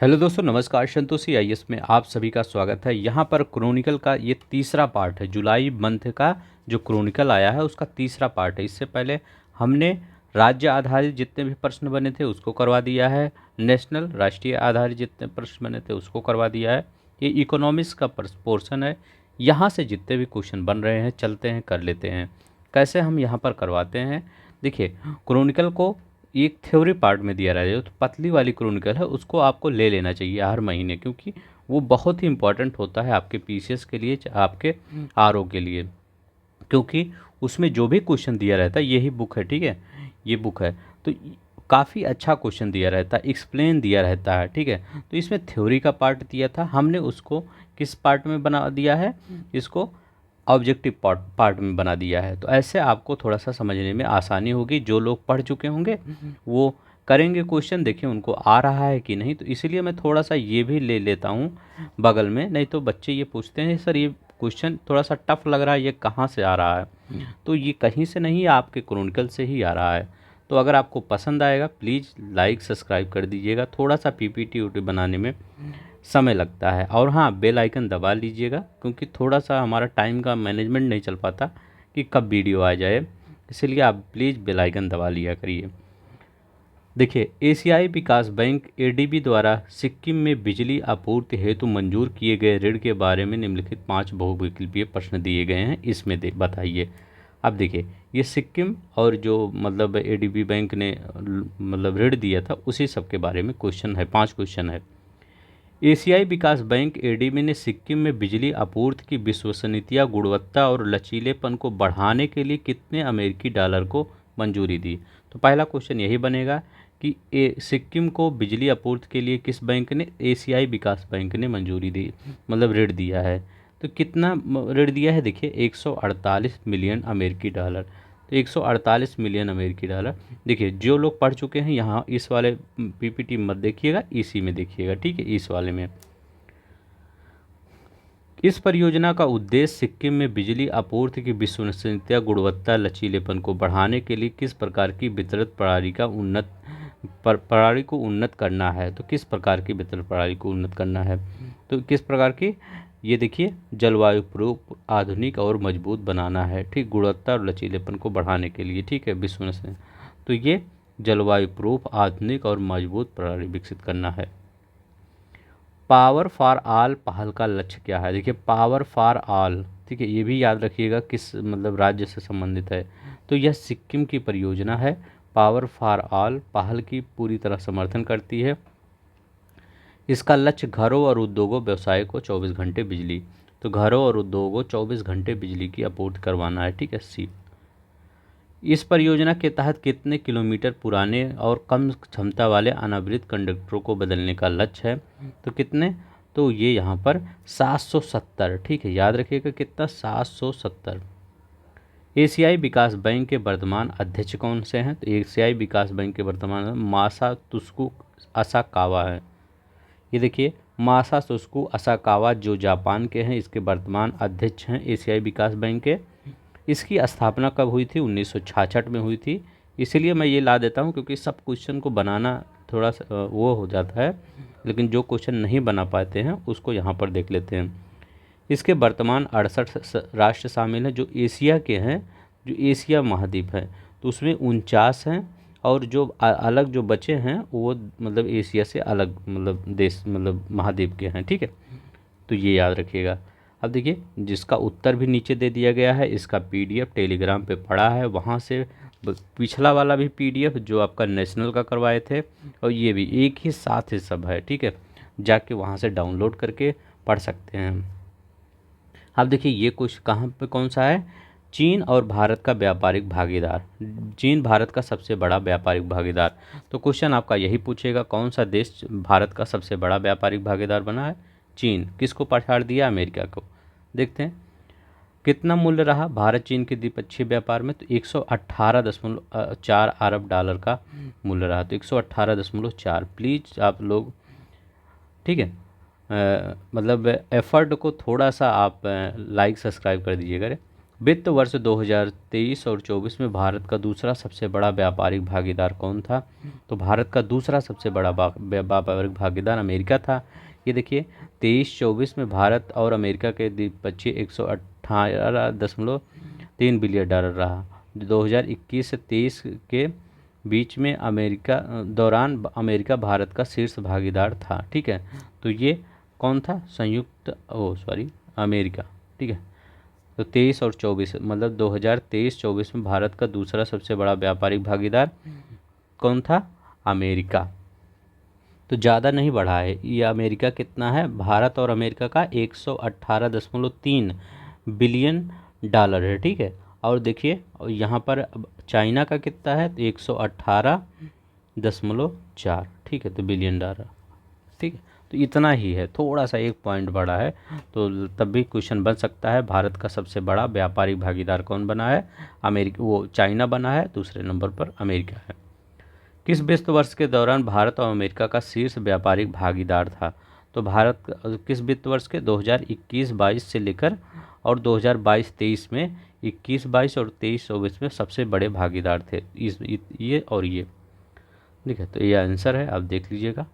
Hello दोस्तों, नमस्कार। Santoshi IAS में आप सभी का स्वागत है। यहाँ पर क्रोनिकल का ये तीसरा पार्ट है। जुलाई मंथ का जो क्रोनिकल आया है उसका तीसरा पार्ट है। इससे पहले हमने राज्य आधारित जितने भी प्रश्न बने थे उसको करवा दिया है। नेशनल राष्ट्रीय आधारित जितने प्रश्न बने थे उसको करवा दिया है। ये इकोनॉमिक्स का पोर्शन है। यहाँ से जितने भी क्वेश्चन बन रहे हैं चलते हैं, कर लेते हैं। कैसे हम यहाँ पर करवाते हैं, देखिए। क्रोनिकल को एक थ्योरी पार्ट में दिया रहा है, जो पतली वाली क्रोनिकल है उसको आपको ले लेना चाहिए हर महीने, क्योंकि वो बहुत ही इंपॉर्टेंट होता है आपके पीसीएस के लिए, आपके आरओ के लिए। क्योंकि उसमें जो भी क्वेश्चन दिया रहता है, यही बुक है, ठीक है, ये बुक है, तो काफ़ी अच्छा क्वेश्चन दिया रहता है, एक्सप्लेन दिया रहता है, ठीक है। तो इसमें थ्योरी का पार्ट दिया था, हमने उसको किस पार्ट में बना दिया है, इसको ऑब्जेक्टिव पार्ट में बना दिया है। तो ऐसे आपको थोड़ा सा समझने में आसानी होगी। जो लोग पढ़ चुके होंगे वो करेंगे क्वेश्चन, देखिए उनको आ रहा है कि नहीं। तो इसीलिए मैं थोड़ा सा ये भी ले लेता हूँ बगल में, नहीं तो बच्चे ये पूछते हैं सर ये क्वेश्चन थोड़ा सा टफ लग रहा है, ये कहाँ से आ रहा है। तो ये कहीं से नहीं, आपके क्रोनिकल से ही आ रहा है। तो अगर आपको पसंद आएगा प्लीज़ लाइक सब्सक्राइब कर दीजिएगा। थोड़ा सा पीपीटी ऊटी बनाने में समय लगता है, और हाँ, बेल आइकन दबा लीजिएगा, क्योंकि थोड़ा सा हमारा टाइम का मैनेजमेंट नहीं चल पाता कि कब वीडियो आ जाए, इसलिए आप प्लीज़ बेल आइकन दबा लिया करिए। देखिए, एशियाई विकास बैंक एडीबी द्वारा सिक्किम में बिजली आपूर्ति हेतु मंजूर किए गए ऋण के बारे में निम्नलिखित 5 बहुविकल्पीय प्रश्न दिए गए हैं, इसमें बताइए। अब देखिए, ये सिक्किम और जो मतलब एडीबी बैंक ने मतलब ऋण दिया था उसी सब के बारे में क्वेश्चन है, 5 क्वेश्चन है। एशियाई विकास बैंक एडीबी ने सिक्किम में बिजली आपूर्ति की विश्वसनीयता, गुणवत्ता और लचीलेपन को बढ़ाने के लिए कितने अमेरिकी डॉलर को मंजूरी दी। तो पहला क्वेश्चन यही बनेगा कि सिक्किम को बिजली आपूर्ति के लिए किस बैंक ने, एशियाई विकास बैंक ने मंजूरी दी, मतलब ऋण दिया है। तो कितना ऋण दिया है, देखिए 148 मिलियन अमेरिकी डॉलर। तो 148 मिलियन अमेरिकी डॉलर। देखिए, जो लोग पढ़ चुके हैं यहाँ इस वाले पीपीटी मत देखिएगा, इसी में देखिएगा, ठीक है, इस वाले में। इस परियोजना का उद्देश्य सिक्किम में बिजली आपूर्ति की विश्वसनीयता, गुणवत्ता, लचीलेपन को बढ़ाने के लिए किस प्रकार की वितरण प्रणाली को उन्नत करना है। तो किस प्रकार की वितरण प्रणाली को उन्नत करना है, तो किस प्रकार की, ये देखिए, जलवायु प्रूफ, आधुनिक और मजबूत बनाना है, ठीक, गुणवत्ता और लचीलेपन को बढ़ाने के लिए, ठीक है, विश्वसनीय। तो ये जलवायु प्रूफ, आधुनिक और मजबूत प्रणाली विकसित करना है। पावर फॉर ऑल पहल का लक्ष्य क्या है। देखिए, पावर फॉर ऑल, ठीक है, ये भी याद रखिएगा किस मतलब राज्य से संबंधित है। तो यह सिक्किम की परियोजना है। पावर फॉर ऑल पहल की पूरी तरह समर्थन करती है। इसका लक्ष्य घरों और उद्योगों, व्यवसाय को 24 घंटे बिजली, तो घरों और उद्योगों 24 घंटे बिजली की आपूर्ति करवाना है, ठीक है, सी। इस परियोजना के तहत कितने किलोमीटर पुराने और कम क्षमता वाले अनावृत कंडक्टरों को बदलने का लक्ष्य है। तो कितने, तो ये यहाँ पर 770, ठीक है, याद रखिएगा कितना, 770। एशियाई विकास बैंक के वर्तमान अध्यक्ष कौन से हैं। तो एशियाई विकास बैंक के वर्तमान मासातुस्कु असाकावा है। ये देखिए, मासातुस्कु असाकावा जो जापान के हैं, इसके वर्तमान अध्यक्ष हैं एशियाई विकास बैंक के। इसकी स्थापना कब हुई थी, 1966 में हुई थी। इसीलिए मैं ये ला देता हूँ, क्योंकि सब क्वेश्चन को बनाना थोड़ा सा वो हो जाता है, लेकिन जो क्वेश्चन नहीं बना पाते हैं उसको यहाँ पर देख लेते हैं। इसके वर्तमान 68 राष्ट्र शामिल हैं जो एशिया के हैं, जो एशिया महाद्वीप है, तो उसमें 49 हैं, और जो अलग जो बचे हैं वो मतलब एशिया से अलग मतलब देश मतलब महाद्वीप के हैं, ठीक है। तो ये याद रखिएगा। अब देखिए, जिसका उत्तर भी नीचे दे दिया गया है, इसका पीडीएफ टेलीग्राम पे पड़ा है, वहाँ से पिछला वाला भी पीडीएफ जो आपका नेशनल का करवाए थे, और ये भी एक ही साथ ही सब है, ठीक है, जाके वहाँ से डाउनलोड करके पढ़ सकते हैं। अब देखिए, ये कुछ कहाँ पे कौन सा है, चीन और भारत का व्यापारिक भागीदार। चीन भारत का सबसे बड़ा व्यापारिक भागीदार। तो क्वेश्चन आपका यही पूछेगा, कौन सा देश भारत का सबसे बड़ा व्यापारिक भागीदार बना है, चीन। किसको पछाड़ दिया, अमेरिका को। देखते हैं कितना मूल्य रहा भारत चीन के द्विपक्षीय व्यापार में। तो 118.4 अरब डॉलर का मूल्य रहा। तो 118.4, प्लीज़ आप लोग, ठीक है, मतलब एफर्ट को थोड़ा सा आप लाइक सब्सक्राइब कर दीजिएगा। वित्त वर्ष 2023 और 24 में भारत का दूसरा सबसे बड़ा व्यापारिक भागीदार कौन था? तो भारत का दूसरा सबसे बड़ा व्यापारिक भागीदार अमेरिका था। ये देखिए 23-24 में भारत और अमेरिका के द्विपक्षीय 118.3 बिलियन डॉलर रहा। 2021 से 23 के बीच में अमेरिका भारत का शीर्ष भागीदार था। ठीक है, तो ये कौन था? अमेरिका। ठीक है, तो 23 और 24 मतलब 2023-24 में भारत का दूसरा सबसे बड़ा व्यापारिक भागीदार कौन था? अमेरिका। तो ज़्यादा नहीं बढ़ा है ये। अमेरिका कितना है? भारत और अमेरिका का 118.3 बिलियन डॉलर है। ठीक है, और देखिए यहाँ पर चाइना का कितना है? तो 118.4। ठीक है, तो बिलियन डॉलर। ठीक है, तो इतना ही है, थोड़ा सा एक पॉइंट बढ़ा है। तो तब भी क्वेश्चन बन सकता है, भारत का सबसे बड़ा व्यापारिक भागीदार कौन बना है? चाइना बना है, दूसरे नंबर पर अमेरिका है। किस वित्त वर्ष के दौरान भारत और अमेरिका का शीर्ष व्यापारिक भागीदार था? तो भारत किस वित्त वर्ष के? 2021-22 से लेकर और 2022-23 में 21-22 और 23-24 में सबसे बड़े भागीदार थे ये और ये। ठीक है, तो ये आंसर है, आप देख लीजिएगा।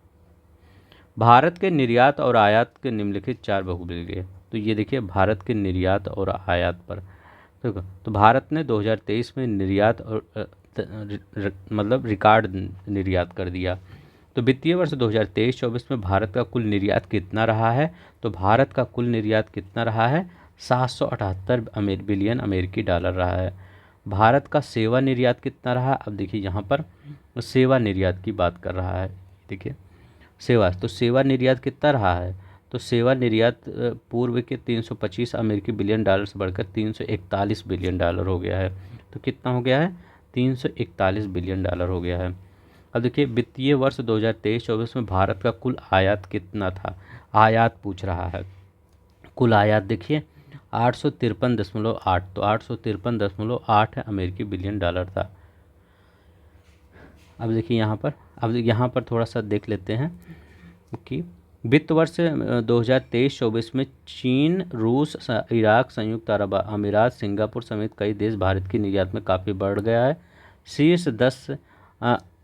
भारत के निर्यात और आयात के निम्नलिखित 4 बहुविकल्पीय। तो ये देखिए भारत के निर्यात और आयात पर, तो भारत ने 2023 में निर्यात और मतलब रिकॉर्ड निर्यात कर दिया। तो वित्तीय वर्ष 2023-24 में भारत का कुल निर्यात कितना रहा है? तो भारत का कुल निर्यात कितना रहा है? 778 बिलियन अमेरिकी डॉलर रहा है। भारत का सेवा निर्यात कितना रहा? अब देखिए यहाँ पर सेवा निर्यात की बात कर रहा है। देखिए सेवा, तो सेवा निर्यात कितना रहा है? तो सेवा निर्यात पूर्व के 325 अमेरिकी बिलियन डॉलर से बढ़कर 341 बिलियन डॉलर हो गया है। तो कितना हो गया है? 341 बिलियन डॉलर हो गया है। अब देखिए वित्तीय वर्ष 2023-24 में भारत का कुल आयात कितना था? आयात पूछ रहा है। कुल आयात देखिए 853.8, तो 853.8 अमेरिकी बिलियन डॉलर था। अब देखिए यहाँ पर थोड़ा सा देख लेते हैं कि वित्त वर्ष 2023-24 में चीन, रूस, इराक, संयुक्त अरब अमीरात, सिंगापुर समेत कई देश भारत की निर्यात में काफ़ी बढ़ गया है। शीर्ष 10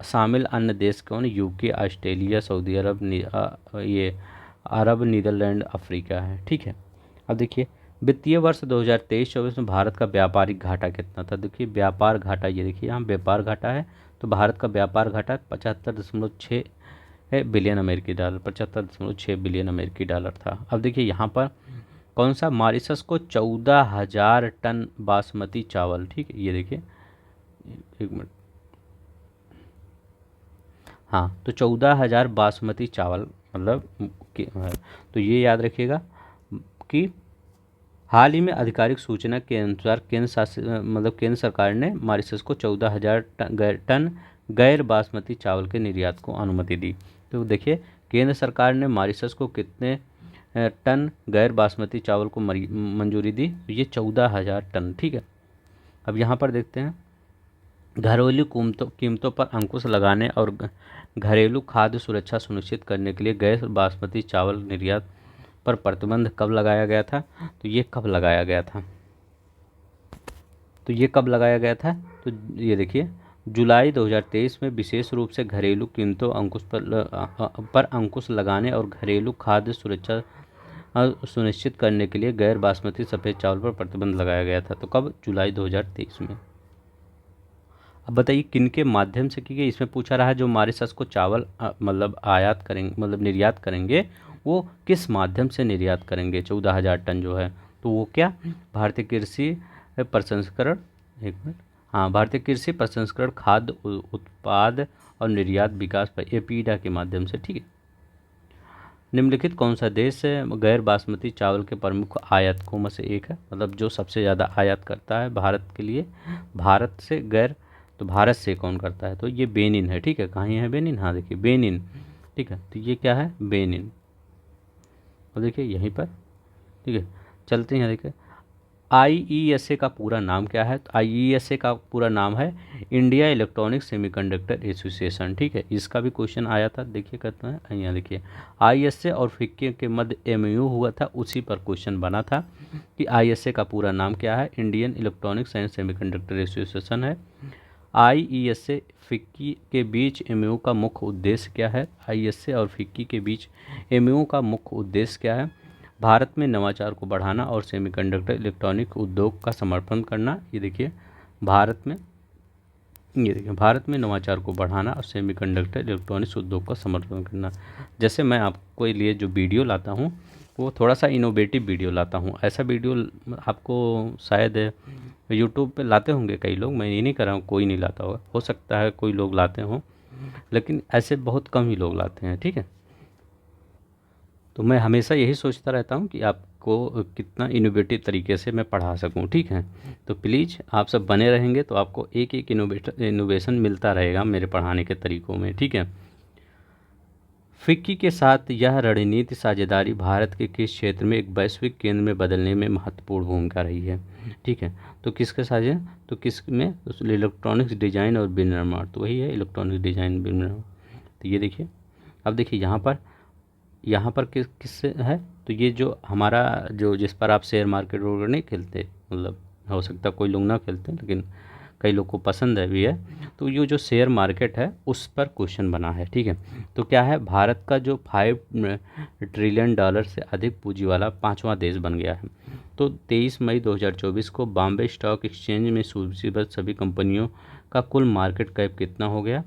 शामिल अन्य देश कौन? यूके, ऑस्ट्रेलिया, सऊदी अरब, नीदरलैंड, अफ्रीका है। ठीक है, अब देखिए वित्तीय वर्ष 2023-24 में भारत का व्यापारिक घाटा कितना था? देखिए व्यापार घाटा, ये देखिए यहाँ व्यापार घाटा है, तो भारत का व्यापार घाटा 75.6 बिलियन अमेरिकी डॉलर, 75.6 बिलियन अमेरिकी डॉलर था। अब देखिए यहाँ पर कौन सा? मॉरिशस को 14,000 टन बासमती चावल। ठीक है, ये देखिए एक मिनट, हाँ, तो 14,000 बासमती चावल मतलब तो ये याद रखिएगा कि हाल ही में आधिकारिक सूचना के अनुसार केंद्र सरकार ने मॉरिशस को 14,000 टन गैर बासमती चावल के निर्यात को अनुमति दी। तो देखिए केंद्र सरकार ने मॉरिशस को कितने टन गैर बासमती चावल को मंजूरी दी? ये 14,000 टन। ठीक है, अब यहाँ पर देखते हैं घरेलू कीमतों पर अंकुश लगाने और घरेलू खाद्य सुरक्षा सुनिश्चित करने के लिए गैर बासमती चावल निर्यात पर प्रतिबंध कब लगाया गया था? तो ये कब लगाया गया था? तो ये देखिए जुलाई 2023 में विशेष रूप से घरेलू कीमतों पर अंकुश लगाने और घरेलू खाद्य सुरक्षा सुनिश्चित करने के लिए गैर बासमती सफ़ेद चावल पर प्रतिबंध लगाया गया था। तो कब? जुलाई 2023 में। अब बताइए किन के माध्यम से की गई? इसमें पूछा रहा है जो मॉरिशस को चावल मतलब आयात करेंगे, मतलब निर्यात करेंगे, वो किस माध्यम से निर्यात करेंगे 14,000 टन जो है? तो वो क्या? भारतीय कृषि प्रसंस्करण, एक मिनट, हाँ, भारतीय कृषि प्रसंस्करण खाद्य उत्पाद और निर्यात विकास पर एपीडा के माध्यम से। ठीक है, निम्नलिखित कौन सा देश गैर बासमती चावल के प्रमुख आयातकों में से एक है? मतलब जो सबसे ज़्यादा आयात करता है भारत के लिए, भारत से गैर, तो भारत से कौन करता है? तो ये बेनिन है। ठीक है, कहाँ है बेनिन? हाँ देखिए बेनिन। ठीक है, तो ये क्या है? बेनिन। और देखिए यहीं पर, ठीक है, चलते हैं देखिए आईईएसए का पूरा नाम क्या है? तो आईईएसए का पूरा नाम है इंडिया इलेक्ट्रॉनिक सेमीकंडक्टर एसोसिएशन। ठीक है, इसका भी क्वेश्चन आया था, देखिए कहते हैं यहाँ देखिए आईएसए और फिक्की के मध्य एमओयू हुआ था, उसी पर क्वेश्चन बना था कि आईएसए का पूरा नाम क्या है? इंडियन इलेक्ट्रॉनिक सेमीकंडक्टर एसोसिएशन है। आईईएसए फिक्की के बीच एमओयू का मुख्य उद्देश्य क्या है? आईएसए और फिक्की के बीच एमओयू का मुख्य उद्देश्य क्या है? भारत में नवाचार को बढ़ाना और सेमीकंडक्टर इलेक्ट्रॉनिक उद्योग का समर्थन करना। ये देखिए भारत में नवाचार को बढ़ाना और सेमीकंडक्टर इलेक्ट्रॉनिक्स उद्योग का समर्थन करना। जैसे मैं आपको लिए जो वीडियो लाता हूँ वो थोड़ा सा इनोवेटिव वीडियो लाता हूँ। ऐसा वीडियो आपको शायद यूट्यूब पे लाते होंगे कई लोग, मैं ये नहीं कर रहा हूँ कोई नहीं लाता होगा, हो सकता है कोई लोग लाते हों, लेकिन ऐसे बहुत कम ही लोग लाते हैं। ठीक है, तो मैं हमेशा यही सोचता रहता हूँ कि आपको कितना इनोवेटिव तरीके से मैं पढ़ा सकूँ। ठीक है, तो प्लीज़ आप सब बने रहेंगे तो आपको एक एक इनोवेशन मिलता रहेगा मेरे पढ़ाने के तरीक़ों में। ठीक है, फिक्की के साथ यह रणनीति साझेदारी भारत के किस क्षेत्र में एक वैश्विक केंद्र में बदलने में महत्वपूर्ण भूमिका रही है? ठीक है, तो किसके साथ है? तो किस में? इलेक्ट्रॉनिक्स डिजाइन और विनिर्माण, तो वही है इलेक्ट्रॉनिक्स डिजाइन विनिर्माण। तो ये देखिए, अब देखिए यहाँ पर किससे है? तो ये जो हमारा जो जिस पर आप शेयर मार्केट वगैरह नहीं खेलते, मतलब हो सकता है कोई लोग ना खेलते हैं लेकिन कई लोग को पसंद है भी है, तो ये जो शेयर मार्केट है उस पर क्वेश्चन बना है। ठीक है, तो क्या है? भारत का जो 5 ट्रिलियन डॉलर से अधिक पूंजी वाला 5वां देश बन गया है। तो 23 मई 2024 को बॉम्बे स्टॉक एक्सचेंज में सूचीबद्ध सभी कंपनियों का कुल मार्केट कैप कितना हो गया?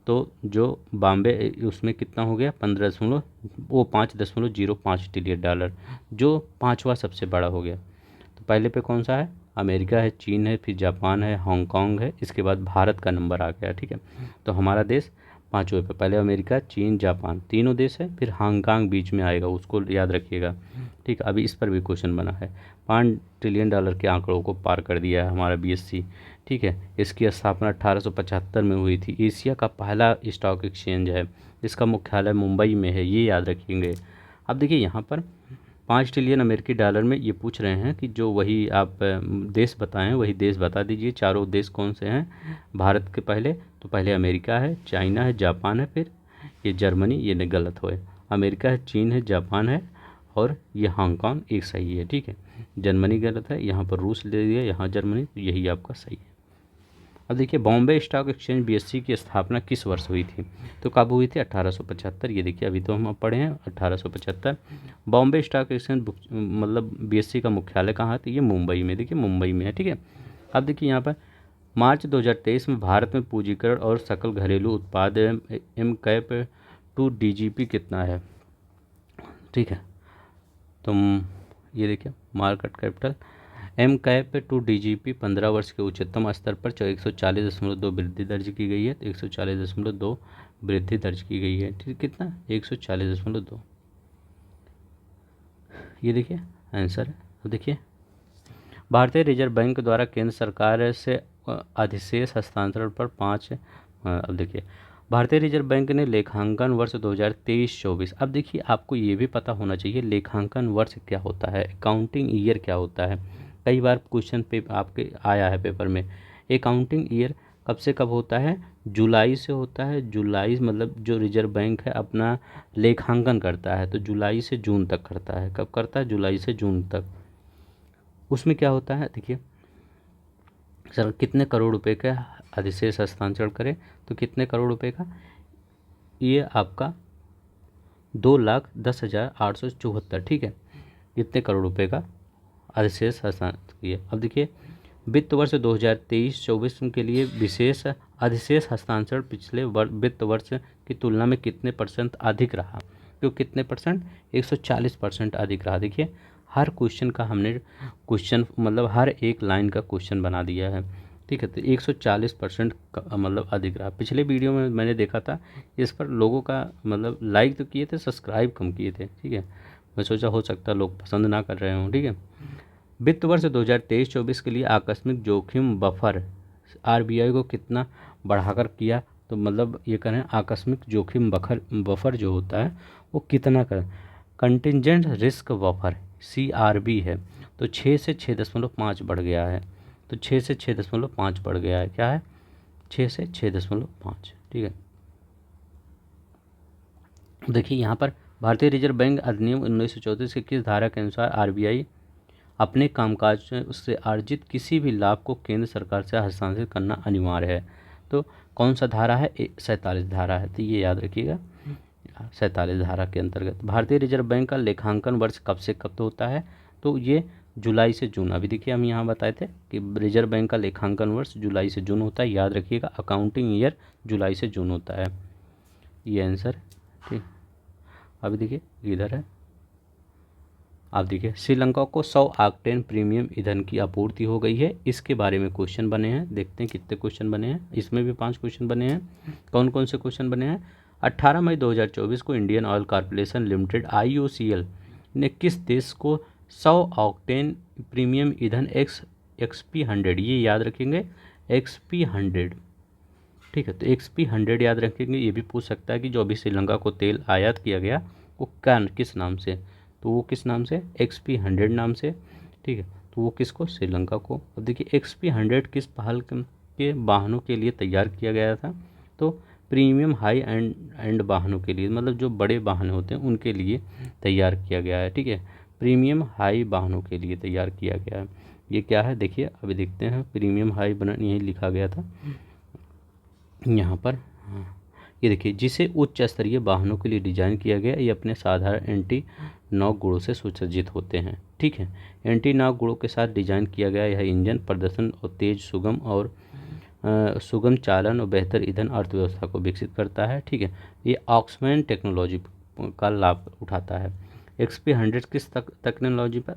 तो जो बॉम्बे उसमें कितना हो गया? 5.05 ट्रिलियन डॉलर, जो 5वां सबसे बड़ा हो गया। तो पहले पे कौन सा है? अमेरिका है, चीन है, फिर जापान है, हांगकांग है, इसके बाद भारत का नंबर आ गया। ठीक है, तो हमारा देश 5वें पे, पहले अमेरिका, चीन, जापान तीनों देश है, फिर हांगकांग बीच में आएगा, उसको याद रखिएगा। ठीक, अभी इस पर भी क्वेश्चन बना है। 5 ट्रिलियन डॉलर के आंकड़ों को पार कर दिया है हमारा बीएससी। ठीक है, इसकी स्थापना 1875 में हुई थी। एशिया का पहला स्टॉक एक्सचेंज है, इसका मुख्यालय मुंबई में है, ये याद रखेंगे। अब देखिए यहाँ पर 5 ट्रिलियन अमेरिकी डॉलर में ये पूछ रहे हैं कि जो वही आप देश बताएं वही देश बता दीजिए। चारों देश कौन से हैं भारत के? पहले तो पहले अमेरिका है, चाइना है, जापान है, फिर ये जर्मनी, ये नहीं गलत हुए, अमेरिका है, चीन है, जापान है और ये हांगकांग एक सही है। ठीक है, जर्मनी गलत है, यहाँ पर रूस ले दिया, यहाँ जर्मनी, तो यही आपका सही है। अब देखिए बॉम्बे स्टॉक एक्सचेंज बीएससी की स्थापना किस वर्ष हुई थी? तो कब हुई थी? 1875। ये देखिए अभी तो हम पढ़े हैं 1875। बॉम्बे स्टॉक एक्सचेंज मतलब बीएससी का मुख्यालय कहाँ है? तो ये मुंबई में, देखिए मुंबई में है। ठीक है, अब देखिए यहाँ पर मार्च 2023 में भारत में पूंजीकरण और सकल घरेलू उत्पाद एम कैप टू डीजीपी कितना है? ठीक है, तो ये देखिए market capital M cap to डीजीपी 15 वर्ष के उच्चतम स्तर पर 140.2 वृद्धि दर्ज की गई है। तो 140.2 वृद्धि दर्ज की गई है। ठीक, कितना? 140.2। ये देखिए आंसर है। अब देखिए भारतीय रिजर्व बैंक द्वारा केंद्र सरकार से अधिशेष हस्तांतरण पर 5। अब देखिए भारतीय रिजर्व बैंक ने लेखांकन वर्ष 2023-24। अब देखिए आपको ये भी पता होना चाहिए लेखांकन वर्ष क्या होता है, अकाउंटिंग ईयर क्या होता है। कई बार क्वेश्चन पे आपके आया है पेपर में। अकाउंटिंग ईयर कब से कब होता है? जुलाई से होता है। जुलाई मतलब जो रिजर्व बैंक है अपना लेखांकन करता है तो जुलाई से जून तक करता है। कब करता है? जुलाई से जून तक। उसमें क्या होता है देखिए सर, कितने करोड़ रुपए का अधिशेष हस्तांतरण करें तो कितने करोड़ रुपए का? ये आपका 2,10,874। ठीक है, इतने करोड़ रुपए का अधिशेष हस्तांतरण किए। अब देखिए वित्त वर्ष 2023-24 के लिए विशेष अधिशेष हस्तांतरण पिछले वित्त वर्ष की तुलना में कितने % अधिक रहा? तो कितने %? 140% अधिक रहा। देखिए हर क्वेश्चन का हमने क्वेश्चन मतलब हर एक लाइन का क्वेश्चन बना दिया है। ठीक है, तो 140% मतलब अधिक रहा। पिछले वीडियो में मैंने देखा था इस पर लोगों का मतलब लाइक तो किए थे, सब्सक्राइब कम किए थे। ठीक है, मैं सोचा हो सकता है लोग पसंद ना कर रहे हों। ठीक है, वित्त वर्ष 2023-24 के लिए आकस्मिक जोखिम बफर आरबीआई को कितना बढ़ाकर किया? तो मतलब ये करें आकस्मिक जोखिम बफर जो होता है वो कितना कर, कंटिजेंट रिस्क बफर CRB है, तो 6 से 6.5 बढ़ गया है। तो 6 से 6.5 बढ़ गया है, क्या है 6 से 6.5, ठीक है। देखिए यहाँ पर भारतीय रिजर्व बैंक अधिनियम 1934 की किस धारा के अनुसार आरबीआई अपने कामकाज से उससे अर्जित किसी भी लाभ को केंद्र सरकार से हस्तांतरित करना अनिवार्य है। तो कौन सा धारा है, 47 धारा है, तो ये याद रखिएगा 47 धारा के अंतर्गत। भारतीय रिजर्व बैंक का लेखांकन वर्ष कब से कब होता है, तो ये जुलाई से जून। अभी देखिए हम यहाँ बताए थे कि रिजर्व बैंक का लेखांकन वर्ष जुलाई से जून होता है, याद रखिएगा अकाउंटिंग ईयर जुलाई से जून होता है, ये आंसर, ठीक। अभी देखिए इधर है, आप देखिए श्रीलंका को 100 ऑक्टेन प्रीमियम ईंधन की आपूर्ति हो गई है, इसके बारे में क्वेश्चन बने हैं। देखते हैं कितने क्वेश्चन बने हैं, इसमें भी 5 क्वेश्चन बने हैं। कौन कौन से क्वेश्चन बने हैं। 18 मई 2024 को Indian oil corporation limited IOCL ने किस देश को 100 ऑक्टेन प्रीमियम ईंधन XP100, ये याद रखेंगे XP100, ठीक है। तो XP100 याद रखेंगे। ये भी पूछ सकता है कि जो अभी श्रीलंका को तेल आयात किया गया वो किस नाम से, तो वो किस नाम से, XP100 नाम से, ठीक है। तो वो किसको, श्रीलंका को। अब देखिए XP100 किस पहल के वाहनों के लिए तैयार किया गया था, तो प्रीमियम हाई एंड वाहनों के लिए, मतलब जो बड़े वाहन होते हैं उनके लिए तैयार किया गया है, ठीक है। प्रीमियम हाई वाहनों के लिए तैयार किया गया है। ये क्या है देखिए, अभी देखते हैं। प्रीमियम हाई बना यही लिखा गया था यहाँ पर, ये देखिए जिसे उच्च स्तरीय वाहनों के लिए डिजाइन किया गया, ये अपने साधारण एंटी नॉक गुणों से सुसज्जित होते हैं, ठीक है। एंटी नॉक गुणों के साथ डिजाइन किया गया यह इंजन प्रदर्शन और तेज सुगम चालन और बेहतर ईंधन अर्थव्यवस्था को विकसित करता है, ठीक है। ये ऑक्समैन टेक्नोलॉजी का लाभ उठाता है। XP100 किस टेक्नोलॉजी पर,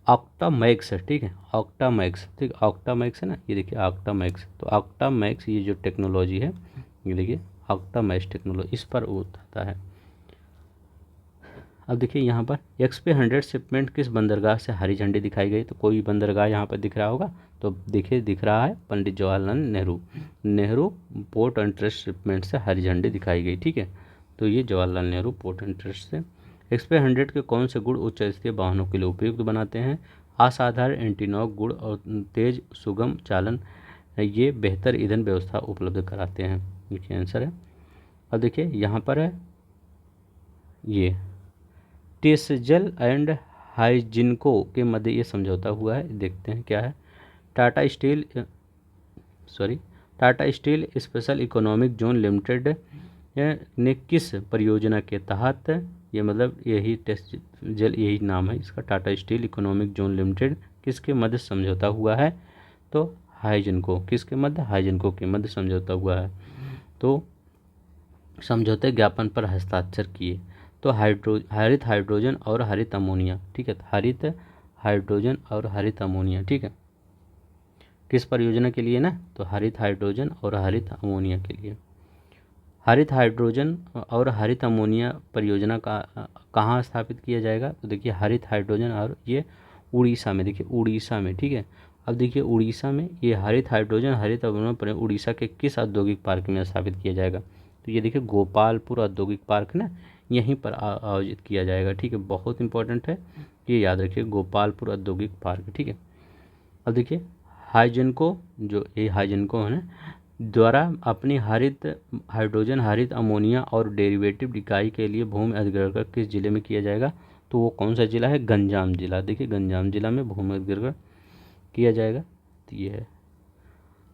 ऑक्टामैक्स है, ठीक है। ऑक्टामैक्स, ठीक, ऑक्टामैक्स है ना, ये देखिए ऑक्टामैक्स। तो ऑक्टामैक्स ये जो टेक्नोलॉजी है, ये देखिए ऑक्टामैक्स टेक्नोलॉजी, इस पर उठाता है। अब देखिए यहाँ पर XP100 शिपमेंट किस बंदरगाह से हरी झंडी दिखाई गई, तो कोई बंदरगाह यहाँ पर दिख रहा होगा, तो देखिए दिख रहा है Pandit Jawaharlal Nehru port and trust shipment से हरी झंडी दिखाई गई, ठीक है। तो ये Jawaharlal Nehru port and trust से। XP100 के कौन से गुण उच्च स्तरीय वाहनों के लिए उपयुक्त बनाते हैं, असाधारण एंटीनॉक गुण और तेज सुगम चालन, ये बेहतर ईंधन व्यवस्था उपलब्ध कराते हैं, देखिए आंसर है। अब देखिए यहाँ पर है ये टेसजल एंड हाइजिनको के मध्य ये समझौता हुआ है, देखते हैं क्या है। Tata steel special economic zone limited ने किस परियोजना के तहत, ये मतलब यही टेसजल यही नाम है इसका, Tata steel economic zone limited किसके मध्य समझौता हुआ है, तो हाइजिनको, किसके मध्य, हाइजिनको के मध्य समझौता हुआ है। तो समझौते ज्ञापन पर हस्ताक्षर किए, तो हरित हाइड्रोजन और हरित अमोनिया, ठीक है। हरित हाइड्रोजन और हरित अमोनिया, ठीक है, किस परियोजना के लिए ना, तो हरित हाइड्रोजन और हरित अमोनिया के लिए। हरित हाइड्रोजन और हरित अमोनिया परियोजना का कहाँ स्थापित किया जाएगा, तो देखिए हरित हाइड्रोजन और ये उड़ीसा में, देखिए उड़ीसा में, ठीक है। अब देखिए उड़ीसा में ये हरित हाइड्रोजन हरित अमोनिया उड़ीसा के किस औद्योगिक पार्क में स्थापित किया जाएगा, तो ये देखिए गोपालपुर औद्योगिक पार्क ना, यहीं पर आयोजित किया जाएगा, ठीक है। बहुत इंपॉर्टेंट है, ये याद रखिए गोपालपुर औद्योगिक पार्क, ठीक है। अब देखिए हाइजिनको, जो ये हाइजिनको है ना, द्वारा अपनी हरित हाइड्रोजन हरित अमोनिया और डेरिवेटिव इकाई के लिए भूमि अधिग्रहण किस जिले में किया जाएगा, तो वो कौन सा जिला है, गंजाम जिला, देखिए गंजाम जिला में भूमि अधिग्रहण किया जाएगा, तो ये है।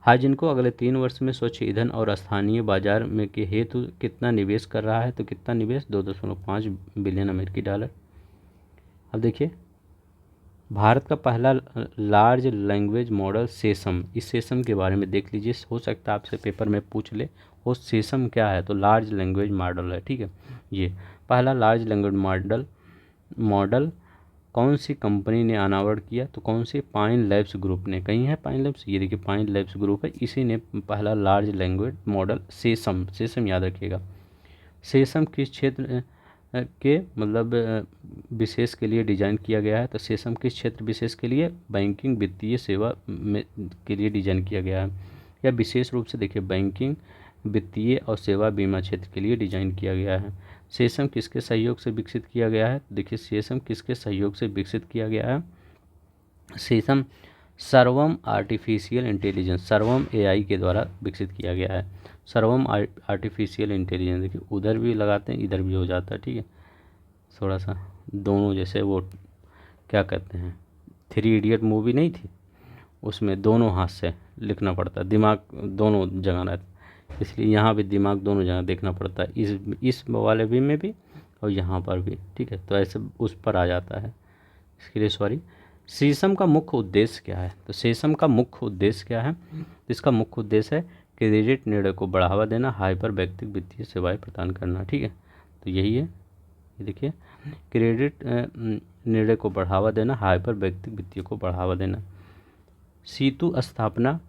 हाइजिनको अगले 3 वर्ष में स्वच्छ ईंधन और स्थानीय बाजार में के हेतु कितना निवेश कर रहा है, तो कितना निवेश, 2.5 बिलियन अमेरिकी डॉलर। अब देखिए भारत का पहला लार्ज लैंग्वेज मॉडल सेसम, इस सेसम के बारे में देख लीजिए, हो सकता है आपसे पेपर में पूछ ले, वो सेसम क्या है, तो लार्ज लैंग्वेज मॉडल है, ठीक है। ये पहला लार्ज लैंग्वेज मॉडल कौन सी कंपनी ने अनावरण किया, तो कौन सी, पाइन लैब्स ग्रुप ने, कहीं है पाइन लैब्स, ये देखिए पाइन लैब्स ग्रुप है, इसी ने पहला लार्ज लैंग्वेज मॉडल सेसम याद रखिएगा। सेसम किस क्षेत्र के मतलब विशेष के लिए डिज़ाइन किया गया है, तो सेसम किस क्षेत्र विशेष के लिए, बैंकिंग वित्तीय सेवा में के लिए डिज़ाइन किया गया है, या विशेष रूप से देखिए बैंकिंग वित्तीय और सेवा बीमा क्षेत्र के लिए डिजाइन किया गया है। सेसम किसके सहयोग से विकसित किया गया है? देखिए सेसम किसके सहयोग से विकसित किया गया है? सेसम सर्वम आर्टिफिशियल इंटेलिजेंस, सर्वम एआई के द्वारा विकसित किया गया है। सर्वम आर्टिफिशियल इंटेलिजेंस, देखिए उधर भी लगाते हैं इधर भी हो जाता है, ठीक है, थोड़ा सा दोनों, जैसे वो क्या कहते हैं, थ्री इडियट मूवी नहीं थी, उसमें दोनों हाथ से लिखना पड़ता है, दिमाग दोनों जगह रहता है, इसलिए यहाँ भी दिमाग दोनों जगह देखना पड़ता है, इस वाले भी में भी और यहाँ पर भी, ठीक है, तो ऐसे उस पर आ जाता है, इसके लिए सॉरी। सीसम का मुख्य उद्देश्य क्या है? तो सीसम का मुख्य उद्देश्य क्या है? तो इसका मुख्य उद्देश्य है क्रेडिट निर्णय को बढ़ावा देना, हाइपर व्यक्तिगत वित्तीय सेवाएं प्रदान करना, ठीक है, तो यही है, ये देखिए क्रेडिट निर्णय को बढ़ावा देना, हाइपर व्यक्तिगत वित्तीय को बढ़ावा देना। सीतु स्थापना,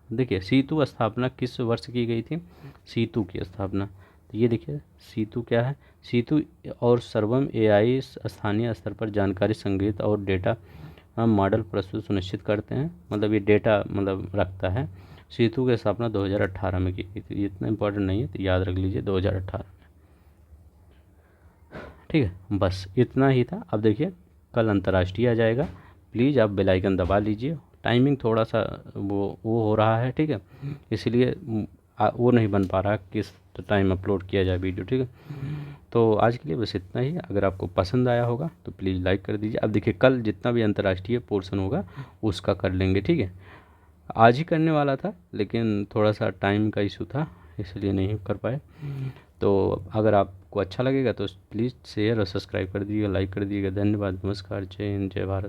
देखिए सीतु स्थापना किस वर्ष की गई थी? सीतु की स्थापना, तो ये देखिए सीतु क्या है? सीतु और सर्वम एआई स्थानीय स्तर पर जानकारी संग्रहित और डेटा मॉडल प्रस्तुत सुनिश्चित करते हैं, मतलब ये डेटा मतलब रखता है। सीतु की स्थापना 2018 में की गई थी, ये इतना इंपॉर्टेंट नहीं है तो याद रख लीजिए 2018 में, ठीक है, बस इतना ही था। अब देखिए कल अंतर्राष्ट्रीय आ जाएगा, प्लीज़ आप बेल आइकन दबा लीजिए, टाइमिंग थोड़ा सा वो हो रहा है, ठीक है, इसलिए वो नहीं बन पा रहा किस टाइम अपलोड किया जाए वीडियो, ठीक है, तो आज के लिए बस इतना ही। अगर आपको पसंद आया होगा तो प्लीज़ लाइक कर दीजिए। अब देखिए कल जितना भी अंतर्राष्ट्रीय पोर्शन होगा उसका कर लेंगे, ठीक है, आज ही करने वाला था लेकिन थोड़ा सा टाइम का इशू था इसलिए नहीं कर पाए। तो अगर आपको अच्छा लगेगा तो प्लीज़ शेयर और सब्सक्राइब कर दीजिएगा, लाइक कर दीजिएगा। धन्यवाद, नमस्कार, जय हिंद, जय भारत।